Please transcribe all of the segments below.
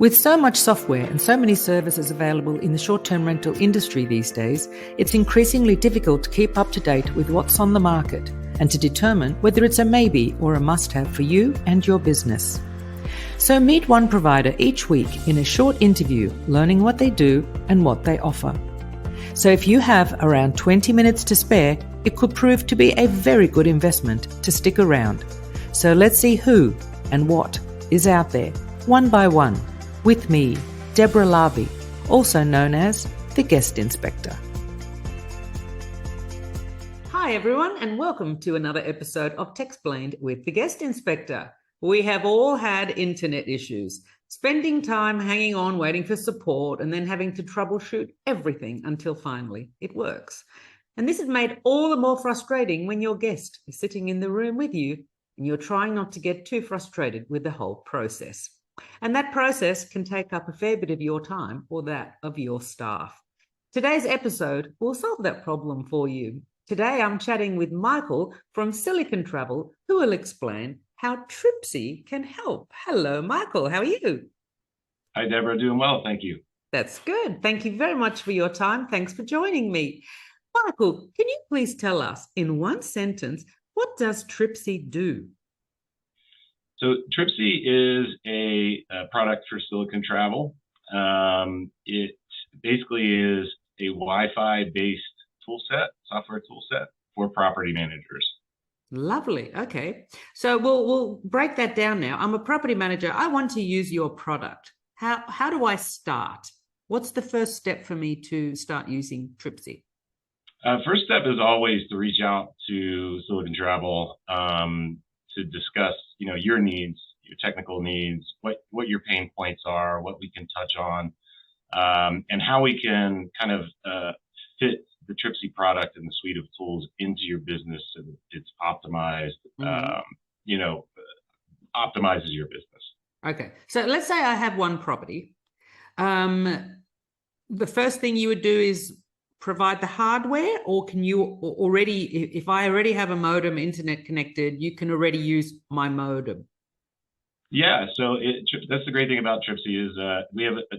With so much software and so many services available in the short-term rental industry these days, it's increasingly difficult to keep up to date with what's on the market and to determine whether it's a maybe or a must-have for you and your business. So meet one provider each week in a short interview, learning what they do and what they offer. So if you have around 20 minutes to spare, it could prove to be a very good investment to stick around. So let's see who and what is out there, one by one, with me, Deborah Larby, also known as the Guest Inspector. Hi everyone, and welcome to another episode of Techsplained with the Guest Inspector. We have all had internet issues, spending time hanging on, waiting for support, and then having to troubleshoot everything until finally it works. And this is made all the more frustrating when your guest is sitting in the room with you and you're trying not to get too frustrated with the whole process. And that process can take up a fair bit of your time or that of your staff. Today's episode will solve that problem for you. Today I'm chatting with Michael from Silicon Travel, who will explain how Tripsy can help. Hello, Michael. How are you? Hi, Deborah. Doing well. Thank you. That's good. Thank you very much for your time. Thanks for joining me. Michael, can you please tell us in one sentence, what does Tripsy do? So Tripsy is a product for Silicon Travel. It basically is a Wi-Fi based software toolset for property managers. Lovely. Okay. So we'll break that down now. I'm a property manager. I want to use your product. How do I start? What's the first step for me to start using Tripsy? First step is always to reach out to Silicon Travel to discuss, your needs, your technical needs, what your pain points are, what we can touch on, and how we can kind of fit the Tripsy product and the suite of tools into your business so that it's optimized, optimizes your business. Okay. So let's say I have one property. The first thing you would do is provide the hardware, or can you already, if I already have a modem internet connected, you can already use my modem? Yeah, so that's the great thing about Tripsy is we have a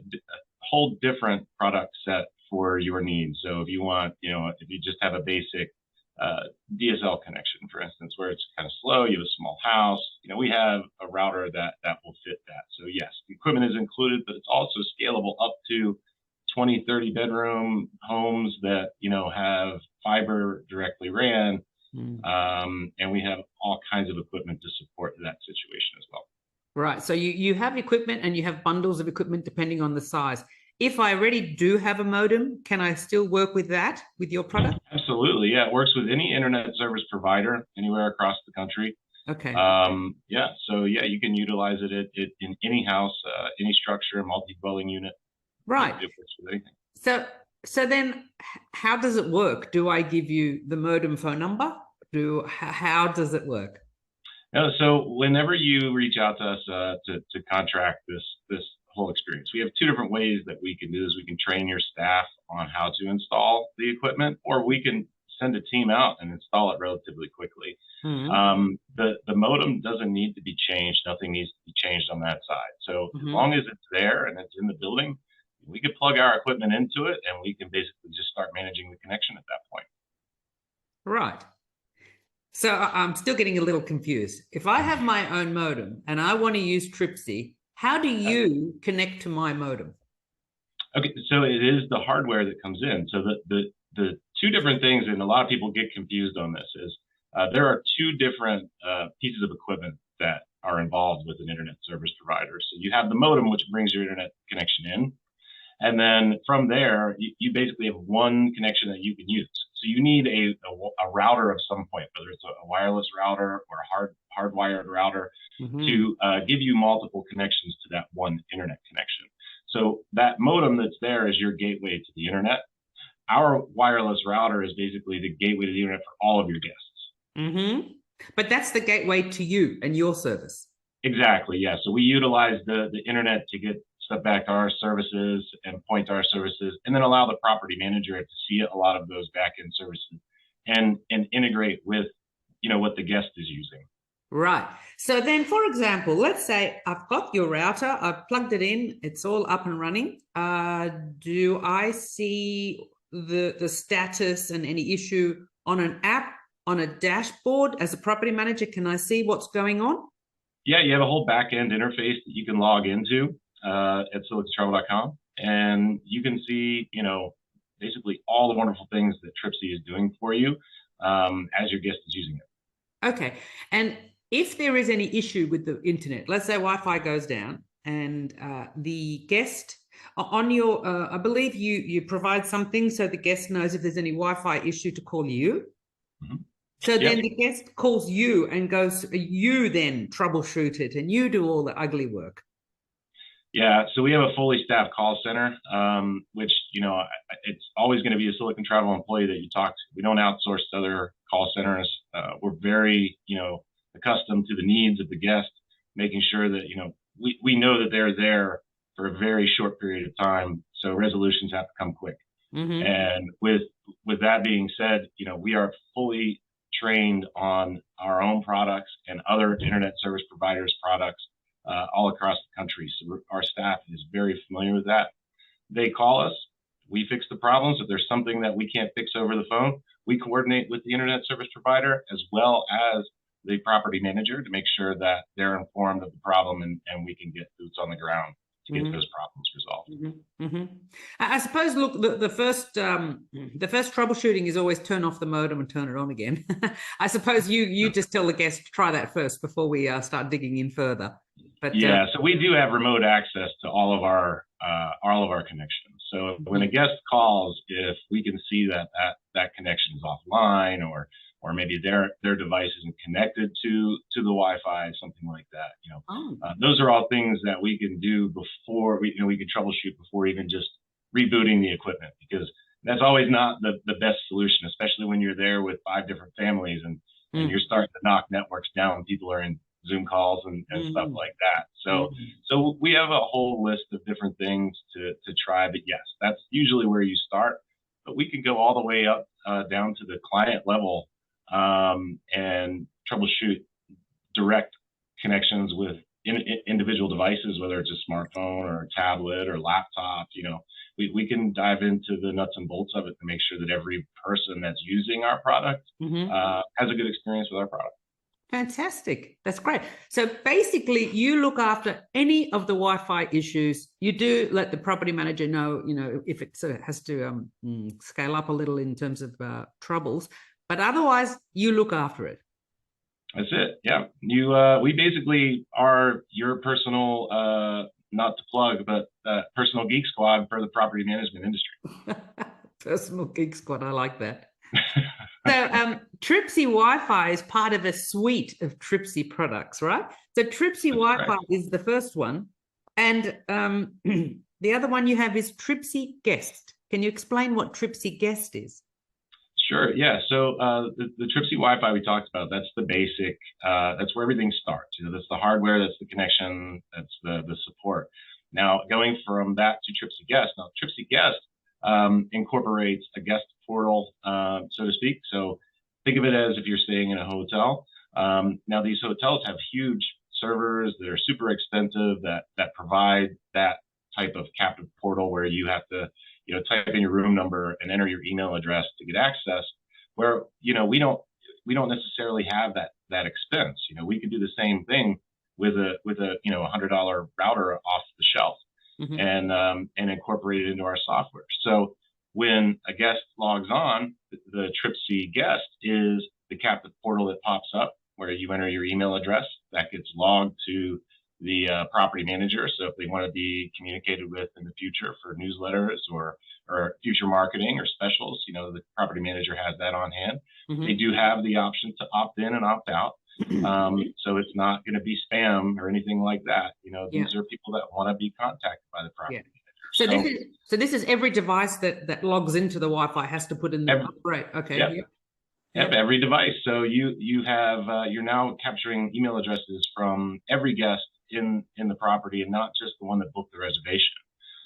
whole different product set for your needs. So if you want, if you just have a basic DSL connection, for instance, where it's kind of slow, you have a small house, we have a router that will fit that. So yes, the equipment is included, but it's also scalable up to 20, 30 bedroom homes that, have fiber directly ran. And we have all kinds of equipment to support that situation as well. Right. So you have equipment and you have bundles of equipment depending on the size. If I already do have a modem, can I still work with that, with your product? Absolutely. Yeah. It works with any internet service provider anywhere across the country. Okay. So you can utilize it in any house, any structure, multi-dwelling unit. Right. It works with anything. So then how does it work? Do I give you the modem phone number? How does it work? So whenever you reach out to us to contract this whole experience, we have two different ways that we can do this. We can train your staff on how to install the equipment, or we can send a team out and install it relatively quickly. Mm-hmm. The modem doesn't need to be changed. Nothing needs to be changed on that side. So as long as it's there and it's in the building, we could plug our equipment into it and we can basically just start managing the connection at that point. Right. So I'm still getting a little confused. If I have my own modem and I want to use Tripsy, how do you connect to my modem? Okay, so it is the hardware that comes in. So the two different things, and a lot of people get confused on this, is there are two different pieces of equipment that are involved with an internet service provider. So you have the modem, which brings your internet connection in. And then from there, you basically have one connection that you can use. So you need a router of some point, whether it's a wireless router or a hardwired router, to give you multiple connections to that one internet connection. So that modem that's there is your gateway to the internet. Our wireless router is basically the gateway to the internet for all of your guests. But that's the gateway to you and your service. Exactly, yeah. So we utilize the internet to get stuff back to our services and point to our services, and then allow the property manager to see a lot of those back-end services and integrate with, what the guest is using. Right. So then, for example, let's say I've got your router, I've plugged it in, it's all up and running. Do I see the status and any issue on an app, on a dashboard as a property manager? Can I see what's going on? Yeah, you have a whole back end interface that you can log into at silicontravel.com, and you can see, basically all the wonderful things that Tripsy is doing for you as your guest is using it. Okay. And if there is any issue with the internet, let's say Wi-Fi goes down and the guest on your, I believe you provide something so the guest knows if there's any Wi-Fi issue to call you. Mm-hmm. So then the guest calls you and goes, you then troubleshoot it and you do all the ugly work. Yeah, so we have a fully staffed call center, which, it's always going to be a Silicon Travel employee that you talk to. We don't outsource to other call centers. We're very, accustomed to the needs of the guest, making sure that, we know that they're there for a very short period of time. So resolutions have to come quick. Mm-hmm. And with that being said, we are fully trained on our own products and other internet service providers' products all across the country. So our staff is very familiar with that. They call us, we fix the problems. If there's something that we can't fix over the phone, we coordinate with the internet service provider as well as the property manager to make sure that they're informed of the problem and we can get boots on the ground to get those problems resolved. Mm-hmm. Mm-hmm. I suppose, look, the first troubleshooting is always turn off the modem and turn it on again. I suppose you just tell the guest try that first before we start digging in further. But yeah, so we do have remote access to all of our connections. So when a guest calls, if we can see that connection is offline or maybe their device isn't connected to the Wi-Fi, something like that, those are all things that we can do before we can troubleshoot before even just rebooting the equipment, because that's always not the best solution, especially when you're there with 5 different families and you're starting to knock networks down when people are in Zoom calls and stuff like that. So we have a whole list of different things to try, but yes, that's usually where you start, but we can go all the way up down to the client level and troubleshoot direct connections with individual devices, whether it's a smartphone or a tablet or laptop. We can dive into the nuts and bolts of it to make sure that every person that's using our product has a good experience with our product. Fantastic. That's great. So basically, you look after any of the Wi-Fi issues. You do let the property manager know, if it has to scale up a little in terms of troubles, but otherwise you look after it. That's it. Yeah. We basically are your personal, not to plug, but personal geek squad for the property management industry. Personal geek squad. I like that. So Tripsy Wi-Fi is part of a suite of Tripsy products, right? So Tripsy Wi-Fi is the first one. And the other one you have is Tripsy Guest. Can you explain what Tripsy Guest is? Sure. Yeah. So the Tripsy Wi-Fi we talked about, that's the basic, that's where everything starts. That's the hardware, that's the connection, that's the support. Now, going from that to Tripsy Guest. Now, Tripsy Guest incorporates a guest portal, so to speak. So think of it as if you're staying in a hotel. Now, these hotels have huge servers that are super expensive that provide that type of captive portal where you have to type in your room number and enter your email address to get access, where we don't necessarily have that expense. We could do the same thing with a $100 router off the shelf and incorporate it into our software. So when a guest logs on, the Tripsy Guest is the captive portal that pops up where you enter your email address. That gets logged to the property manager. So if they want to be communicated with in the future for newsletters or future marketing or specials, the property manager has that on hand. They do have the option to opt in and opt out. So it's not going to be spam or anything like that. These are people that want to be contacted by the property manager. So this is every device that logs into the Wi-Fi has to put in the right. Okay. Yep, every device. So you have you're now capturing email addresses from every guest in the property and not just the one that booked the reservation.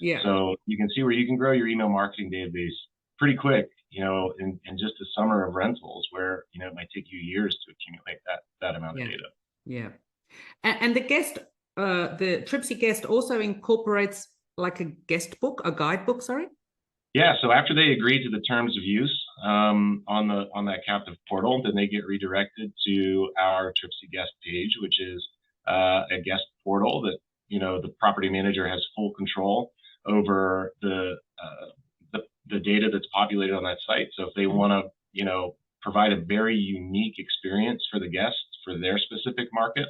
Yeah. So you can see where you can grow your email marketing database pretty quick, in just a summer of rentals where, it might take you years to accumulate that amount of data. Yeah. And the Tripsy guest also incorporates like a guest book, a guidebook, sorry? Yeah, so after they agree to the terms of use on that captive portal, then they get redirected to our Tripsy guest page, which is a guest portal that the property manager has full control over the data that's populated on that site. So if they want to provide a very unique experience for the guests for their specific market,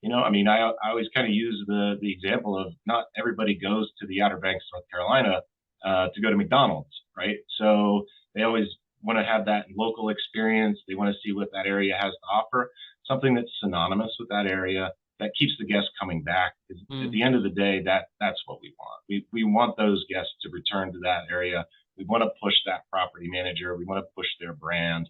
I mean, I always kind of use the example of not everybody goes to the Outer Banks, North Carolina, to go to McDonald's, right? So they always want to have that local experience. They want to see what that area has to offer, something that's synonymous with that area that keeps the guests coming back. At the end of the day, that's what we want. We want those guests to return to that area. We want to push that property manager. We want to push their brand.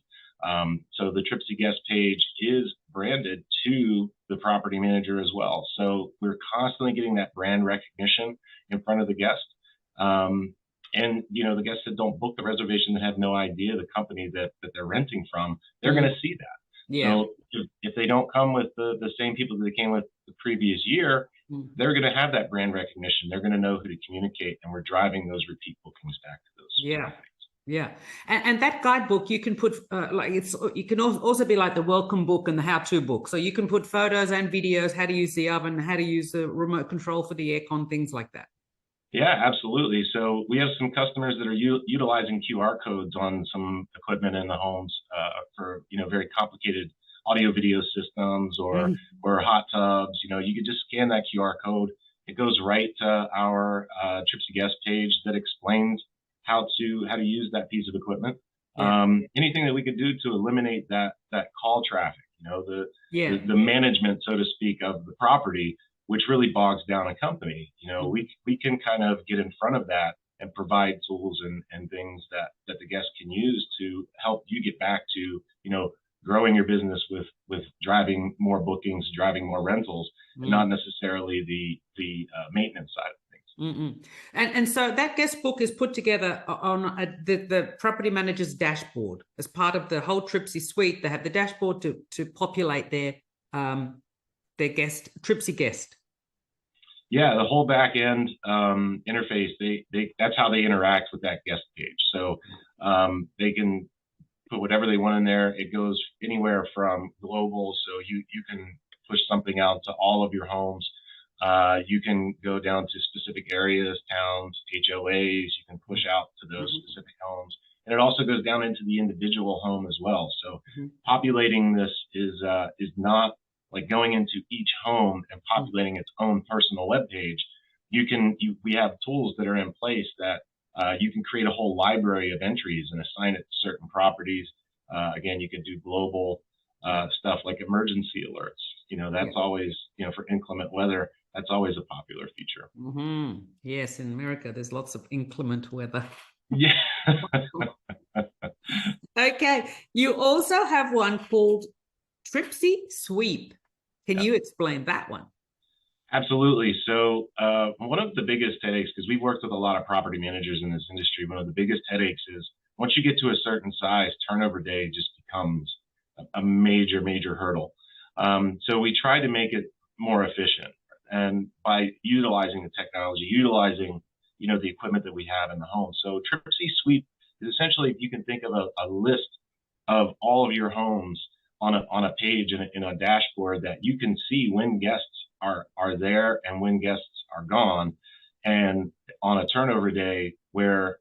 So the Tripsy guest page is branded to the property manager as well. So we're constantly getting that brand recognition in front of the guest. And the guests that don't book the reservation, that have no idea the company that they're renting from, they're going to see that. Yeah. So if they don't come with the same people that they came with the previous year, they're going to have that brand recognition. They're going to know who to communicate, and we're driving those repeat bookings back to those. Yeah. Yeah. And that guidebook, you can put you can also be like the welcome book and the how-to book. So you can put photos and videos, how to use the oven, how to use the remote control for the aircon, things like that. Yeah, absolutely. So we have some customers that are utilizing QR codes on some equipment in the homes for very complicated audio video systems or hot tubs. You could just scan that QR code. It goes right to our Tripsy guest page that explains how to use that piece of equipment. Anything that we could do to eliminate that call traffic, the management, so to speak, of the property, which really bogs down a company. We can kind of get in front of that and provide tools and things that the guests can use to help you get back to, growing your business with driving more bookings, driving more rentals, and not necessarily the maintenance side of things. And so that guest book is put together on the property manager's dashboard as part of the whole Tripsy suite. They have the dashboard to populate their guest, Tripsy guest. Yeah, the whole back end interface, that's how they interact with that guest page. So they can put whatever they want in there. It goes anywhere from global, so you can push something out to all of your homes. You can go down to specific areas, towns, HOAs. You can push out to those specific homes. And it also goes down into the individual home as well. So populating this is not like going into each home and populating its own personal web page. We have tools that are in place that you can create a whole library of entries and assign it to certain properties. Again, you can do global stuff like emergency alerts. That's always, for inclement weather, that's always a popular feature. Yes, in America, there's lots of inclement weather. Yeah. Okay. You also have one called Tripsy Sweep. Can you explain that one? Absolutely. So one of the biggest headaches, because we've worked with a lot of property managers in this industry, one of the biggest headaches is once you get to a certain size, turnover day just becomes a major, major hurdle. So we try to make it more efficient, and by utilizing the technology, utilizing the equipment that we have in the home. So Tripsy Sweep is essentially, you can think of a list of all of your homes on a page in a dashboard that you can see when guests are there and when guests are gone, and on a turnover day where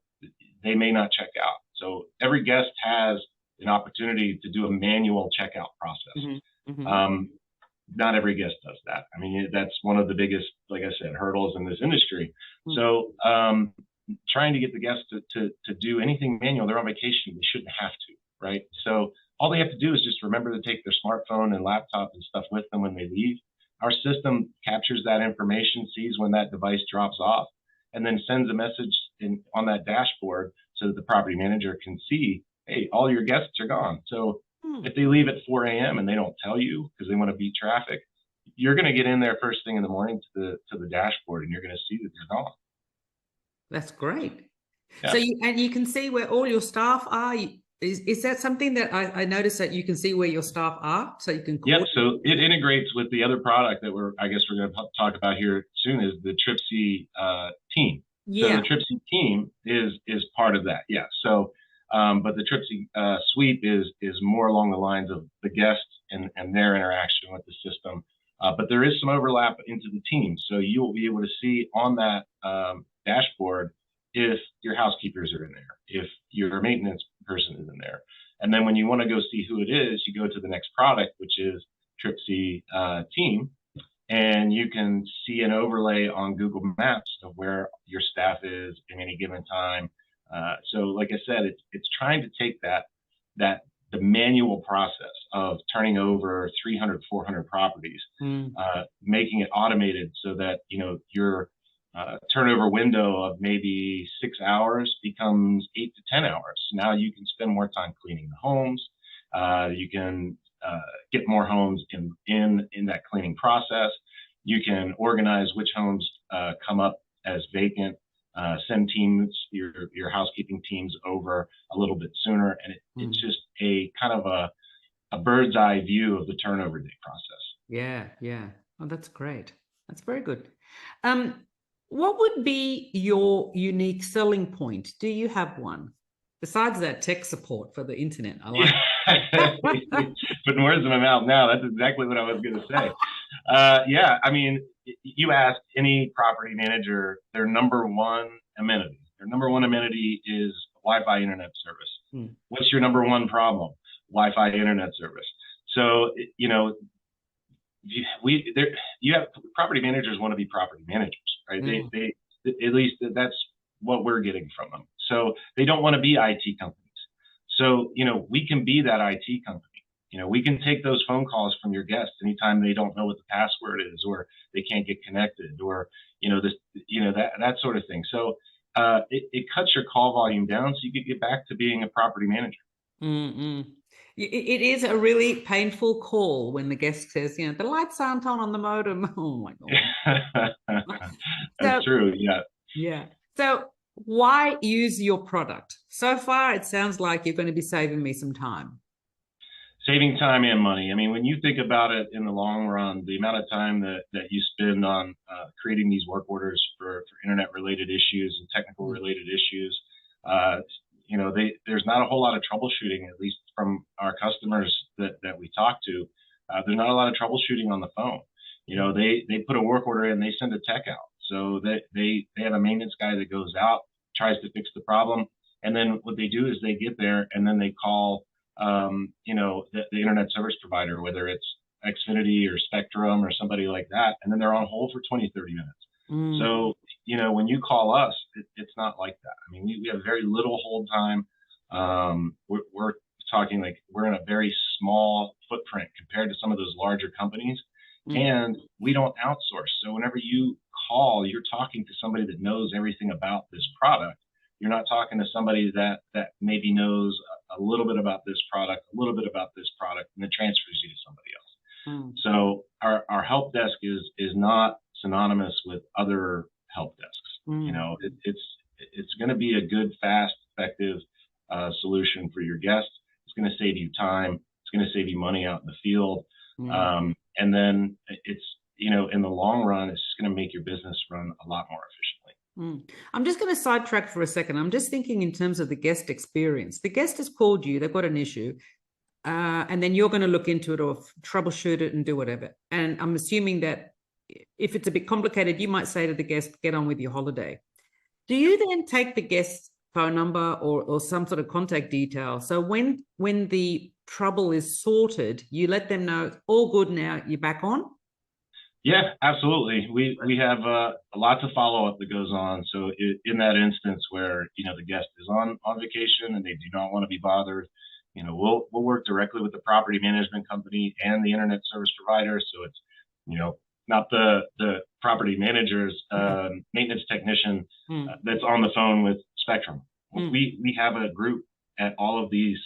they may not check out. So every guest has an opportunity to do a manual checkout process. Not every guest does that. I mean, that's one of the biggest, like I said, hurdles in this industry. So trying to get the guests to do anything manual, they're on vacation, they shouldn't have to, right? So all they have to do is just remember to take their smartphone and laptop and stuff with them when they leave. Our system captures that information, sees when that device drops off, and then sends a message on that dashboard so that the property manager can see, hey, all your guests are gone. So if they leave at 4 a.m. and they don't tell you because they want to beat traffic, you're going to get in there first thing in the morning to the dashboard, and you're going to see that they're gone. That's great. Yeah. So you can see where all your staff are. Is that something that I noticed that you can see where your staff are, so you can Yep. coordinate? So it integrates with the other product that I guess we're going to talk about here soon is the Tripsy team. So the Yeah. Tripsy team is part of that. Yeah. So, but the Tripsy suite is more along the lines of the guests and their interaction with the system. But there is some overlap into the team. So you will be able to see on that dashboard if your housekeepers are in there, if your maintenance person is in there. And then when you want to go see who it is, you go to the next product, which is Tripsy Team, and you can see an overlay on Google Maps of where your staff is in any given time. So, like I said, it's trying to take that the manual process of turning over 300, 400 properties, making it automated so that your turnover window of maybe 6 hours becomes 8 to 10 hours. Now you can spend more time cleaning the homes. You can get more homes in that cleaning process. You can organize which homes come up as vacant. Send teams, your housekeeping teams over a little bit sooner, and it's just a kind of a bird's eye view of the turnover day process. Yeah, yeah. Oh, that's great. That's very good. What would be your unique selling point? Do you have one? Besides that tech support for the internet, I like. Putting words in my mouth now. That's exactly what I was going to say. Yeah, I mean, you ask any property manager, their number one amenity. Their number one amenity is Wi-Fi internet service. What's your number one problem? Wi-Fi internet service. So, you have property managers want to be property managers, right? They at least that's what we're getting from them. So they don't want to be IT companies. So, we can be that IT company. We can take those phone calls from your guests anytime they don't know what the password is, or they can't get connected, or, that sort of thing. So it cuts your call volume down so you can get back to being a property manager. It is a really painful call when the guest says, the lights aren't on the modem. Oh my God. That's true. Yeah. Yeah. So why use your product? So far, it sounds like you're going to be saving me some time. Saving time and money. I mean, when you think about it in the long run, the amount of time that you spend on creating these work orders for internet related issues and technical related issues, there's not a whole lot of troubleshooting, at least from our customers that we talk to. There's not a lot of troubleshooting on the phone. They put a work order in, they send a tech out. So they have a maintenance guy that goes out, tries to fix the problem. And then what they do is they get there and then they call the internet service provider, whether it's Xfinity or Spectrum or somebody like that, and then they're on hold for 20, 30 minutes. So, when you call us, it's not like that. I mean, we have very little hold time. We're talking like we're in a very small footprint compared to some of those larger companies, and we don't outsource. So whenever you call, you're talking to somebody that knows everything about this product. You're not talking to somebody that maybe knows a little bit about this product, a little bit about this product, and then transfers you to somebody else. So our help desk is not synonymous with other help desks. It's going to be a good, fast, effective solution for your guests. It's going to save you time. It's going to save you money out in the field. And then it's, in the long run, it's just going to make your business run a lot more efficiently. I'm just going to sidetrack for a second. I'm just thinking in terms of the guest experience. The guest has called you, they've got an issue, and then you're going to look into it or troubleshoot it and do whatever. And I'm assuming that if it's a bit complicated, you might say to the guest, get on with your holiday. Do you then take the guest's phone number or some sort of contact detail? So when the trouble is sorted, you let them know, all good now, you're back on? Yeah, absolutely. We have lots of follow-up that goes on. So in that instance where, the guest is on vacation and they do not want to be bothered, we'll work directly with the property management company and the internet service provider. So it's, not the property manager's maintenance technician that's on the phone with Spectrum. We have a group at all of these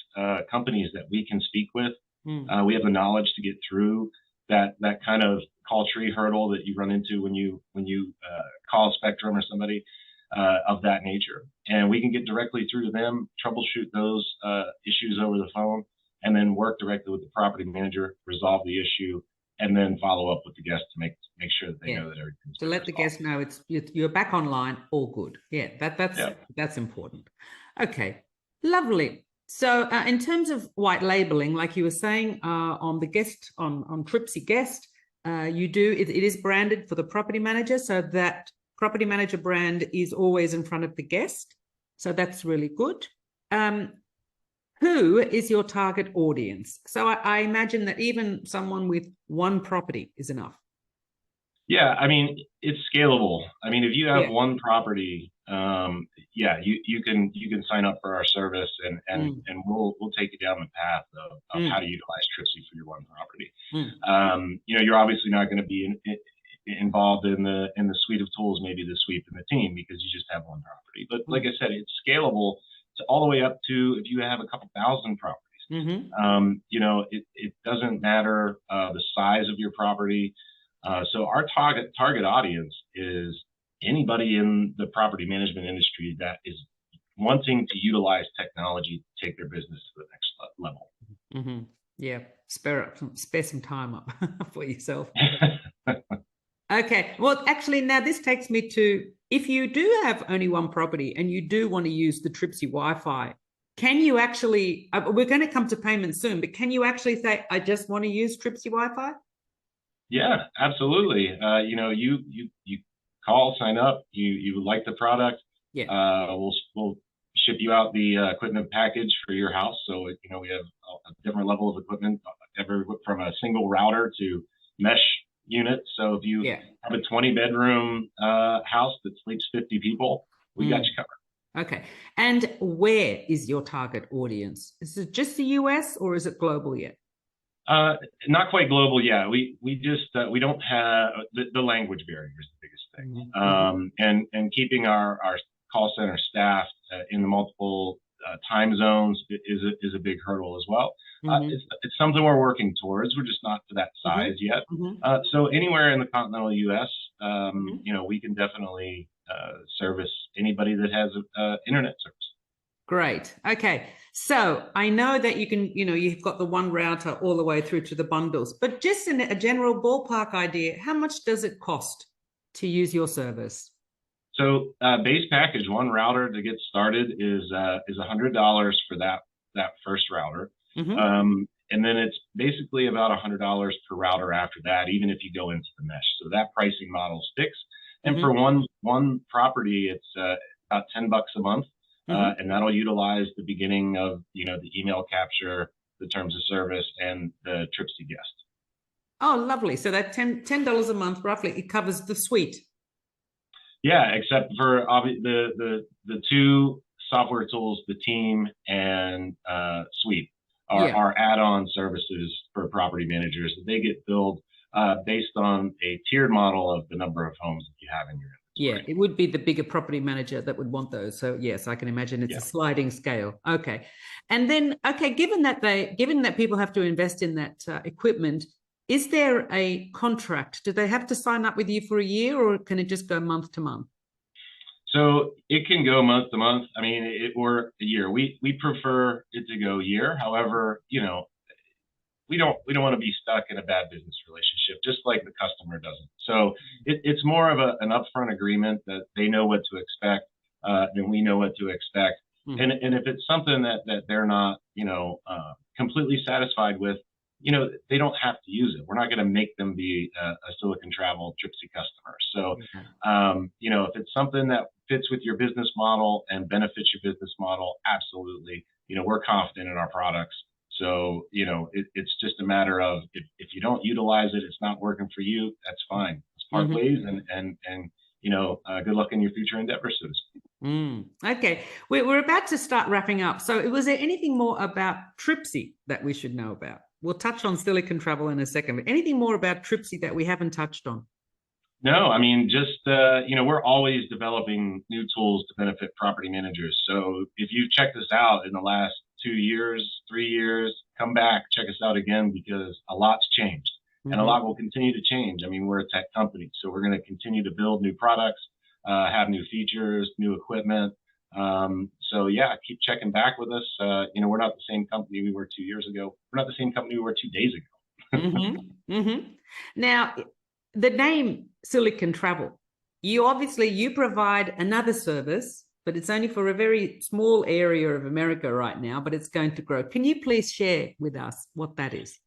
companies that we can speak with. We have the knowledge to get through that kind of call tree hurdle that you run into when you call Spectrum or somebody. of that nature. And we can get directly through to them, troubleshoot those issues over the phone, and then work directly with the property manager, resolve the issue, and then follow up with the guest to make sure that they know that everything's to let the guest know you're back online, all good. Yeah, that's important. Okay, lovely. So in terms of white labeling, like you were saying on the guest on Tripsy Guest, it is branded for the property manager, so that property manager brand is always in front of the guest. So that's really good. Who is your target audience? So I imagine that even someone with one property is enough. Yeah, I mean, it's scalable. I mean, if you have one property, you can sign up for our service, and we'll take you down the path of how to utilize Tripsy for your one property. You're obviously not going to be involved in the suite of tools, maybe the sweep and the team, because you just have one property. But like I said, it's scalable to all the way up to if you have a couple thousand properties. It doesn't matter the size of your property. So our target audience is anybody in the property management industry that is wanting to utilize technology to take their business to the next level. Yeah, spare some time up for yourself. Okay, well, actually, now this takes me to, if you do have only one property and you do want to use the Tripsy Wi-Fi, can you actually, we're going to come to payment soon, but can you actually say, I just want to use Tripsy Wi-Fi? Yeah, absolutely. You call, sign up, you like the product. Yeah. We'll ship you out the equipment package for your house. So, we have a different level of equipment, from a single router to mesh unit. So if you have a 20-bedroom house that sleeps 50 people, we got you covered. Okay. And where is your target audience? Is it just the US or is it global yet? Not quite global. Yeah. We just, we don't have the language barrier is the biggest thing. And keeping our call center staffed in the multiple time zones is a big hurdle as well. It's something we're working towards. We're just not to that size yet. So anywhere in the continental U.S., we can definitely service anybody that has internet service. Great. Okay. So I know that you can, you've got the one router all the way through to the bundles, but just in a general ballpark idea, how much does it cost to use your service? So base package, one router to get started is $100 for that first router. And then it's basically about $100 per router after that, even if you go into the mesh. So that pricing model sticks. And for one property, it's about $10 a month. And that'll utilize the beginning of, the email capture, the terms of service, and the Tripsy Guest. Oh, lovely. So that $10 a month, roughly, it covers the suite. Yeah, except for the two software tools, the team and suite are add-on services for property managers. They get billed based on a tiered model of the number of homes that you have in your inventory. Yeah, it would be the bigger property manager that would want those. So yes, I can imagine it's a sliding scale. Okay. And then, given that people have to invest in that equipment, is there a contract? Do they have to sign up with you for a year, or can it just go month to month? So it can go month to month. I mean, or a year. We prefer it to go year. However, we don't want to be stuck in a bad business relationship, just like the customer doesn't. So it's more of an upfront agreement that they know what to expect, and we know what to expect. And if it's something that they're not, completely satisfied with, they don't have to use it. We're not going to make them be a Silicon Travel Tripsy customer. So, if it's something that fits with your business model and benefits your business model, absolutely. We're confident in our products. So, it's just a matter of if you don't utilize it, it's not working for you, that's fine. Let's part ways and good luck in your future endeavors, so to speak. Okay. We're about to start wrapping up. So was there anything more about Tripsy that we should know about? We'll touch on Silicon Travel in a second, but anything more about Tripsy that we haven't touched on? No, I mean, just, we're always developing new tools to benefit property managers. So if you've checked us out in the last 2 years, 3 years, come back, check us out again, because a lot's changed and a lot will continue to change. I mean, we're a tech company, so we're going to continue to build new products, have new features, new equipment. So yeah, keep checking back with us. We're not the same company we were 2 years ago. We're not the same company we were 2 days ago. Now, the name Silicon Travel, you provide another service, but it's only for a very small area of America right now, but it's going to grow. Can you please share with us what that is?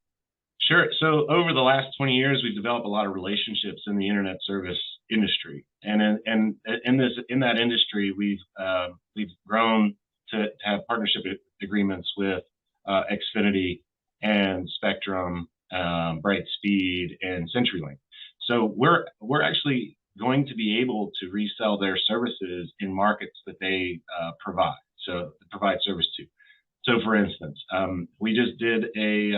Sure. So over the last 20 years, we've developed a lot of relationships in the internet service industry, and in that industry, we've grown to have partnership agreements with Xfinity and Spectrum, Brightspeed, and CenturyLink. So we're actually going to be able to resell their services in markets that they provide service to. So, for instance, we just did a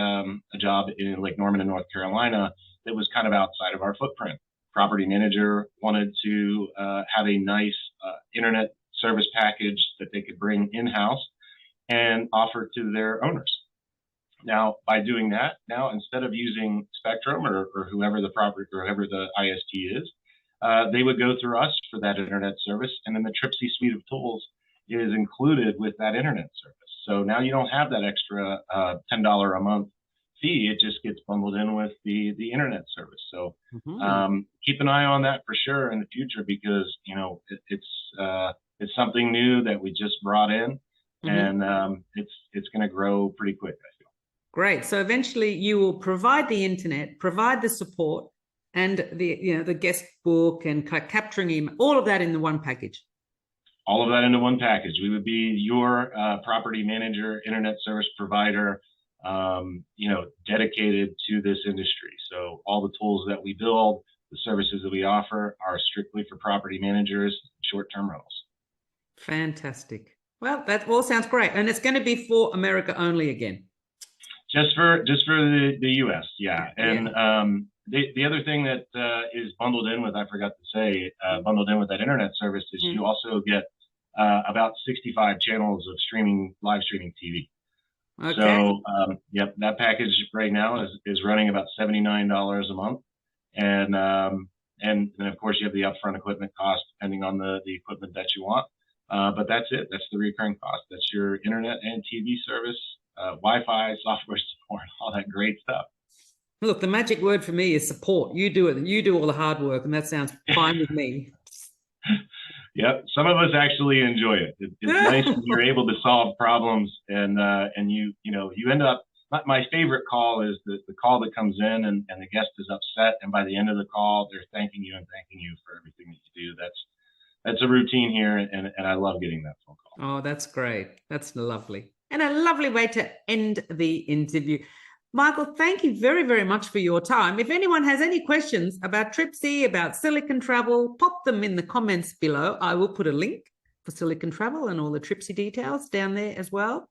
job in Lake Norman in North Carolina that was kind of outside of our footprint. Property manager wanted to have a nice internet service package that they could bring in-house and offer to their owners. Now, by doing that, instead of using Spectrum or whoever the ISP is, they would go through us for that internet service, and then the Tripsy suite of tools is included with that internet service. So now you don't have that extra $10 a month fee. It just gets bundled in with the internet service. So keep an eye on that for sure in the future, because it's something new that we just brought in, and it's going to grow pretty quick, I feel. Great. So eventually you will provide the internet, provide the support, and the guest book and capturing email, all of that in the one package. All of that into one package. We would be your property manager, internet service provider, dedicated to this industry. So all the tools that we build, the services that we offer are strictly for property managers, short-term rentals. Fantastic. Well, that all sounds great. And it's going to be for America only again. Just for the U.S., yeah. And the other thing that is bundled in with, I forgot to say, bundled in with that internet service is you also get about 65 channels of live streaming TV. Okay. So, that package right now is running about $79 a month, and then of course you have the upfront equipment cost depending on the equipment that you want. But that's it. That's the recurring cost. That's your internet and TV service, Wi-Fi, software support, all that great stuff. Look, the magic word for me is support. You do it. You do all the hard work, and that sounds fine with me. Yep. Some of us actually enjoy it. It's nice when you're able to solve problems, and you end up. My favorite call is the call that comes in and the guest is upset, and by the end of the call, they're thanking you for everything that you do. That's a routine here, and I love getting that phone call. Oh, that's great. That's lovely. And a lovely way to end the interview. Michael, thank you very, very much for your time. If anyone has any questions about Tripsy, about Silicon Travel, pop them in the comments below. I will put a link for Silicon Travel and all the Tripsy details down there as well.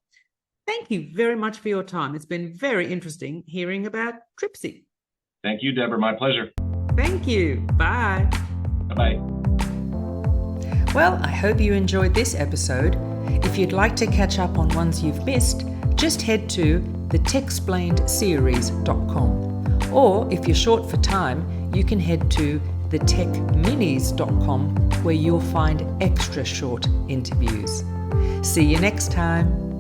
Thank you very much for your time. It's been very interesting hearing about Tripsy. Thank you, Deborah. My pleasure. Thank you. Bye. Bye-bye. Well, I hope you enjoyed this episode. If you'd like to catch up on ones you've missed, just head to the Techsplained or if you're short for time, you can head to thetechminis.com where you'll find extra short interviews. See you next time.